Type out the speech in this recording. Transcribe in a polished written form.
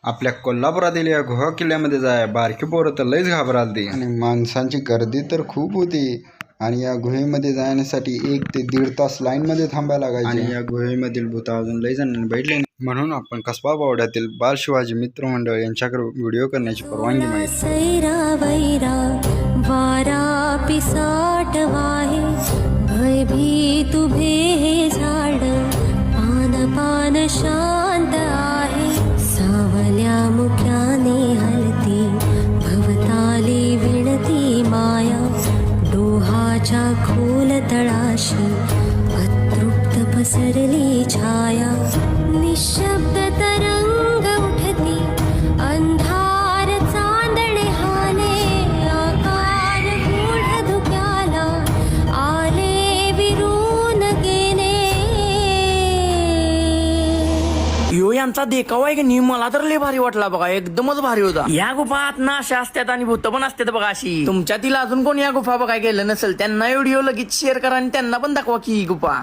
आपल्या कोल्हापुरातील या गुहा किल्ल्यामध्ये जाय बारकी पोरं तर लईच घाबरालती आणि माणसांची गर्दी तर खूप होती आणि या गुहेमध्ये जाण्यासाठी 1 ते 1.5 तास लाईनमध्ये थांबायला लागायचे आणि या गुहेमधील भूत अजून लई जणांनी बैठले नाही. म्हणून आपण कसबा बावड्यातील बाल शिवाजी मित्रमंडळ यांच्याकडे व्हिडिओ करण्याची परवानगी मागितली. भयभीत उभे हे झाड पान पान शांत आहे सावल्या मुख्याने हलती भवताली विणती माया डोहाच्या खोल तळाशी अतृप्त पसरली छाया निशब्द तरंग उठती अंधार चांदणे हाले आकार गूढ धुक्याला आले विरून गेले. यो यांचा देखावा आहे की नाही मला तर लय भारी वाटला बघा. एकदमच भारी होता. या गुफात ना अशा असतात आणि भूत पण असतात बघा अशी. तुमच्यातील अजून कोण या गुफा बघाय गेलं नसेल त्यांना व्हिडिओ लगेच शेअर करा आणि त्यांना पण दाखवा की ही गुफा.